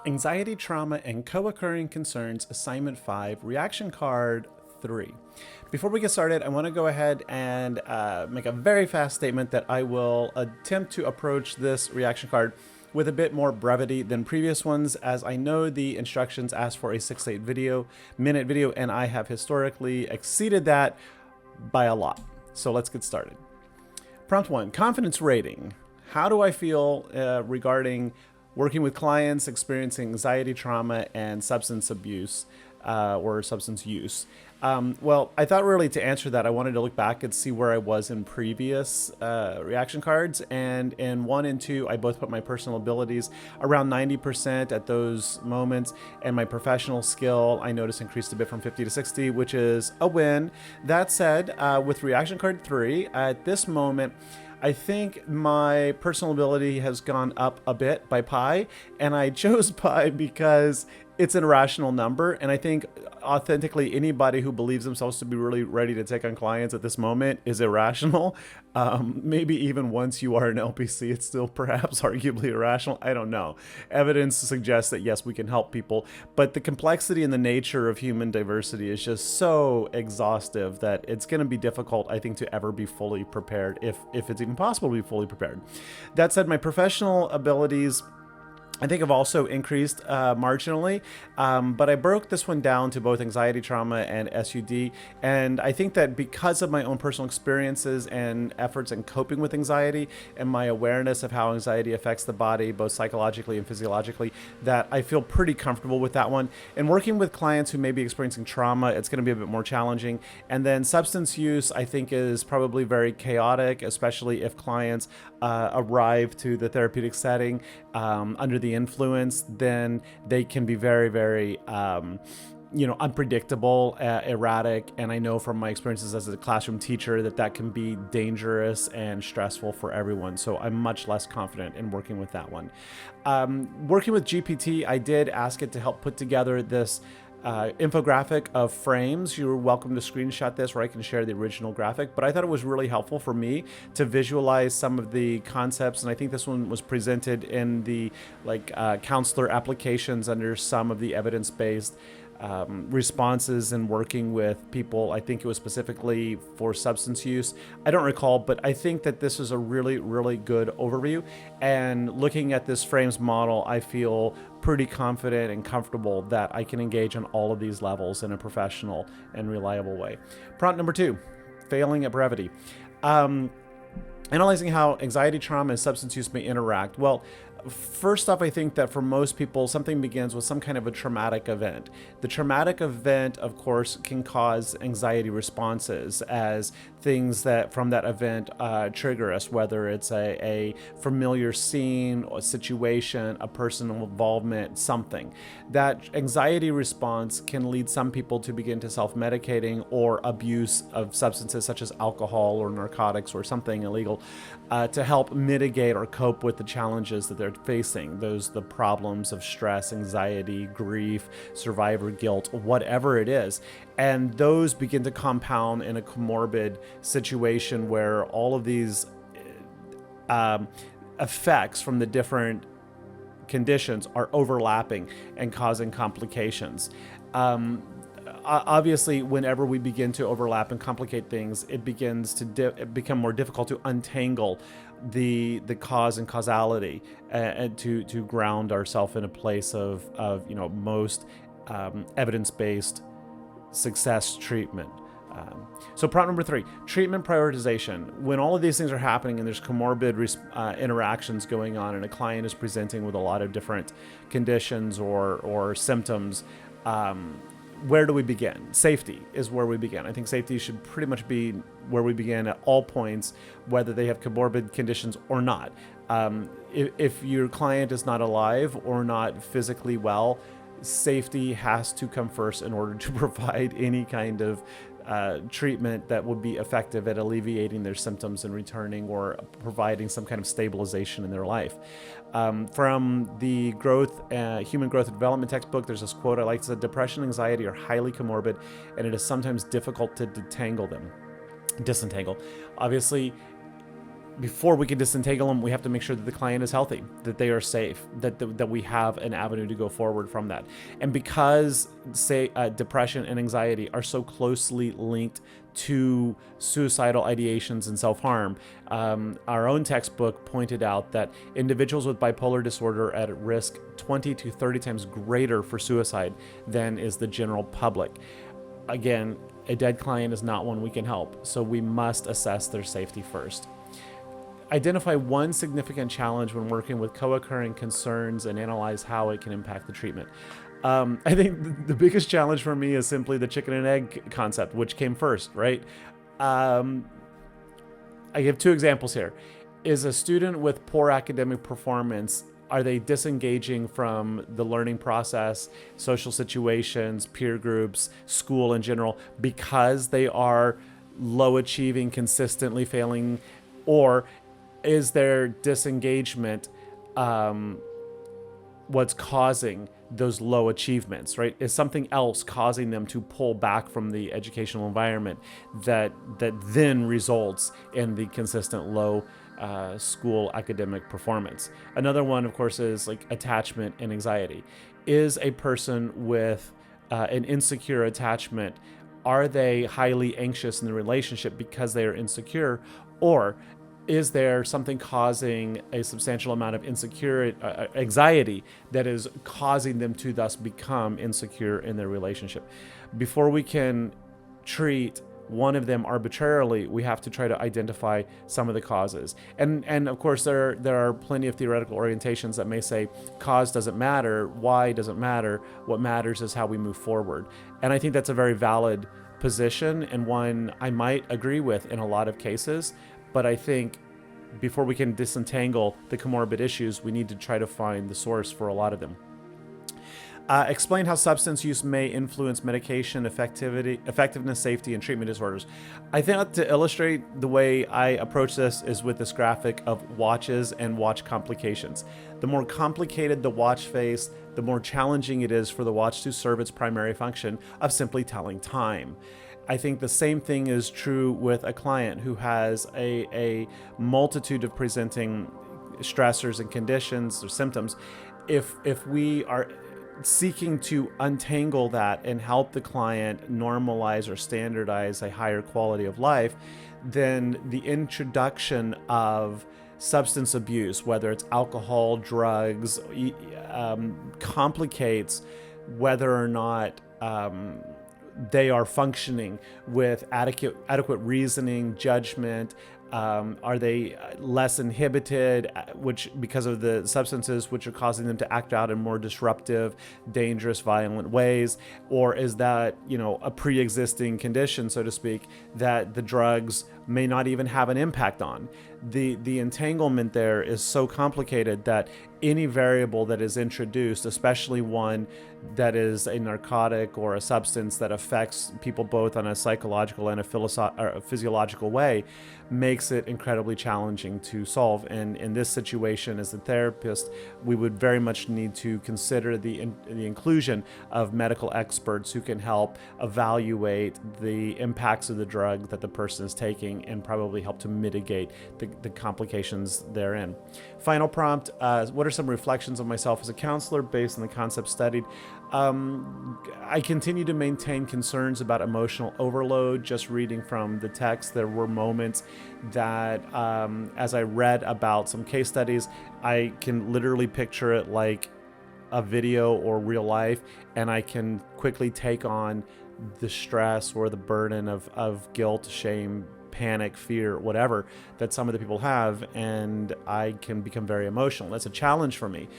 Anxiety, Trauma, and Co-Occurring Concerns, Assignment 5, Reaction Card 3. Before we get started, I want to go ahead and make a very fast statement that I will attempt to approach this reaction card with a bit more brevity than previous ones, as I know the instructions ask for a 6 to 8 minute video, and I have historically exceeded that by a lot. So let's get started. Prompt 1, confidence rating. How do I feel regarding working with clients experiencing anxiety, trauma, and substance abuse or substance use? Well, I thought really to answer that, I wanted to look back and see where I was in previous reaction cards. And in 1 and 2, I both put my personal abilities around 90% at those moments. And my professional skill, I noticed, increased a bit from 50 to 60, which is a win. That said, with reaction card 3, at this moment, I think my personal ability has gone up a bit by pi, and I chose pi because it's an irrational number, and I think authentically anybody who believes themselves to be really ready to take on clients at this moment is irrational. Maybe even once you are an LPC, it's still perhaps arguably irrational. I don't know. Evidence suggests that yes, we can help people, but the complexity and the nature of human diversity is just so exhaustive that it's going to be difficult, I think, to ever be fully prepared, if it's even possible to be fully prepared. That said, my professional abilities, I think, have also increased marginally, but I broke this one down to both anxiety, trauma, and SUD. And I think that because of my own personal experiences and efforts in coping with anxiety and my awareness of how anxiety affects the body, both psychologically and physiologically, that I feel pretty comfortable with that one. And working with clients who may be experiencing trauma, it's going to be a bit more challenging. And then substance use, I think, is probably very chaotic, especially if clients arrive to the therapeutic setting under the influence. Then they can be very, very unpredictable, erratic, and I know from my experiences as a classroom teacher that can be dangerous and stressful for everyone. So I'm much less confident in working with that one. Working with GPT, I did ask it to help put together this infographic of frames. You're welcome to screenshot this, or I can share the original graphic, but I thought it was really helpful for me to visualize some of the concepts, and I think this one was presented in the counselor applications under some of the evidence-based responses and working with people. I think it was specifically for substance use. I don't recall, but I think that this is a really, really good overview. And looking at this frames model, I feel pretty confident and comfortable that I can engage on all of these levels in a professional and reliable way. Prompt number 2, failing at brevity. Analyzing how anxiety, trauma, and substance use may interact. Well, first off, I think that for most people, something begins with some kind of a traumatic event. The traumatic event, of course, can cause anxiety responses as things that from that event trigger us, whether it's a familiar scene or situation, a personal involvement, something. That anxiety response can lead some people to begin to self-medicating or abuse of substances such as alcohol or narcotics or something illegal to help mitigate or cope with the challenges that they're facing. The problems of stress, anxiety, grief, survivor guilt, whatever it is. And those begin to compound in a comorbid situation where all of these effects from the different conditions are overlapping and causing complications. Obviously, whenever we begin to overlap and complicate things, it begins to become more difficult to untangle the cause and causality and to ground ourselves in a place of most evidence-based success treatment. So prompt number 3, treatment prioritization. When all of these things are happening and there's comorbid interactions going on and a client is presenting with a lot of different conditions or symptoms, where do we begin? Safety is where we begin. I think safety should pretty much be where we begin at all points, whether they have comorbid conditions or not. If your client is not alive or not physically well, safety has to come first in order to provide any kind of treatment that would be effective at alleviating their symptoms and returning or providing some kind of stabilization in their life. From the Human Growth and Development textbook, there's this quote I like. It said, "Depression and anxiety are highly comorbid, and it is sometimes difficult to disentangle. Obviously, before we can disentangle them, we have to make sure that the client is healthy, that they are safe, that we have an avenue to go forward from that. And because, say, depression and anxiety are so closely linked to suicidal ideations and self-harm, our own textbook pointed out that individuals with bipolar disorder are at risk 20 to 30 times greater for suicide than is the general public. Again, a dead client is not one we can help, so we must assess their safety first. Identify one significant challenge when working with co-occurring concerns and analyze how it can impact the treatment. I think the biggest challenge for me is simply the chicken and egg concept, which came first, right? I give two examples here. Is a student with poor academic performance, are they disengaging from the learning process, social situations, peer groups, school in general, because they are low achieving, consistently failing, or is their disengagement what's causing those low achievements, right? Is something else causing them to pull back from the educational environment that then results in the consistent low school academic performance? Another one, of course, is like attachment and anxiety. Is a person with an insecure attachment, are they highly anxious in the relationship because they are insecure, or is there something causing a substantial amount of anxiety that is causing them to thus become insecure in their relationship? Before we can treat one of them arbitrarily, we have to try to identify some of the causes. And of course, there are plenty of theoretical orientations that may say cause doesn't matter, why doesn't matter, what matters is how we move forward. And I think that's a very valid position, and one I might agree with in a lot of cases. But I think before we can disentangle the comorbid issues, we need to try to find the source for a lot of them. Explain how substance use may influence medication effectiveness, safety, and treatment disorders. I think to illustrate the way I approach this is with this graphic of watches and watch complications. The more complicated the watch face, the more challenging it is for the watch to serve its primary function of simply telling time. I think the same thing is true with a client who has a multitude of presenting stressors and conditions or symptoms. If we are seeking to untangle that and help the client normalize or standardize a higher quality of life, then the introduction of substance abuse, whether it's alcohol, drugs, complicates whether or not they are functioning with adequate reasoning, judgment. Are they less inhibited, which because of the substances which are causing them to act out in more disruptive, dangerous, violent ways? Or is that, a pre-existing condition, so to speak, that the drugs may not even have an impact on? The entanglement there is so complicated that any variable that is introduced, especially one that is a narcotic or a substance that affects people both on a psychological and a physiological way, makes it incredibly challenging to solve. And in this situation, as a therapist, we would very much need to consider the inclusion of medical experts who can help evaluate the impacts of the drug that the person is taking and probably help to mitigate the complications therein. Final prompt, what are some reflections of myself as a counselor based on the concepts studied? I continue to maintain concerns about emotional overload. Just reading from the text, there were moments that as I read about some case studies, I can literally picture it like a video or real life, and I can quickly take on the stress or the burden of guilt, shame, panic, fear, whatever that some of the people have, and I can become very emotional. That's a challenge for me.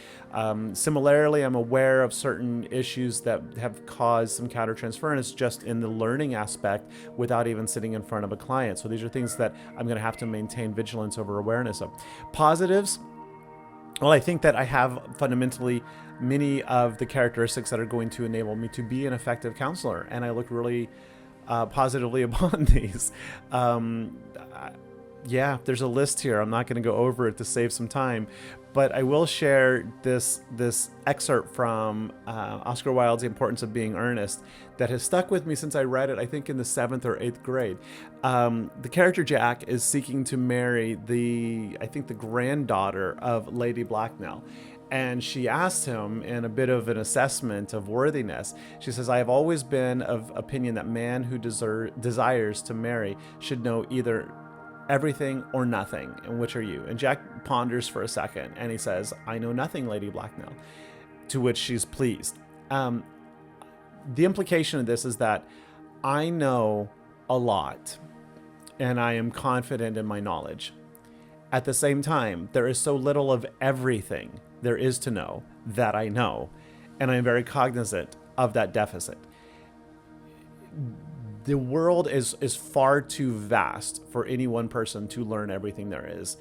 Similarly, I'm aware of certain issues that have caused some countertransference just in the learning aspect without even sitting in front of a client. So these are things that I'm going to have to maintain vigilance over awareness of. Positives. Well, I think that I have fundamentally many of the characteristics that are going to enable me to be an effective counselor, and I look really positively upon these. Yeah, there's a list here. I'm not going to go over it to save some time, but I will share this excerpt from Oscar Wilde's The Importance of Being Earnest that has stuck with me since I read it, I think in the 7th or 8th grade. The character Jack is seeking to marry I think the granddaughter of Lady Blacknell. And she asked him in a bit of an assessment of worthiness. She says, I have always been of opinion that man who desires to marry should know either everything or nothing. And which are you? And Jack ponders for a second and he says, I know nothing, Lady Blacknell. To which she's pleased. The implication of this is that I know a lot and I am confident in my knowledge. At the same time, there is so little of everything there is to know that I know, and I am very cognizant of that deficit. The world is far too vast for any one person to learn everything there is,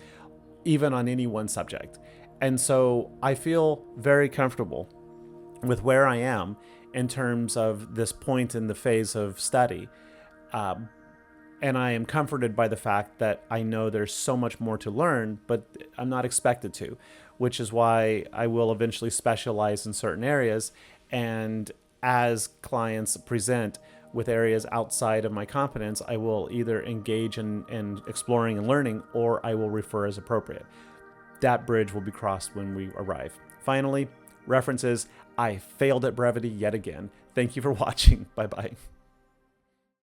even on any one subject. And so I feel very comfortable with where I am in terms of this point in the phase of study. And I am comforted by the fact that I know there's so much more to learn, but I'm not expected to, which is why I will eventually specialize in certain areas. And as clients present with areas outside of my competence, I will either engage in exploring and learning, or I will refer as appropriate. That bridge will be crossed when we arrive. Finally, references. I failed at brevity yet again. Thank you for watching. Bye-bye.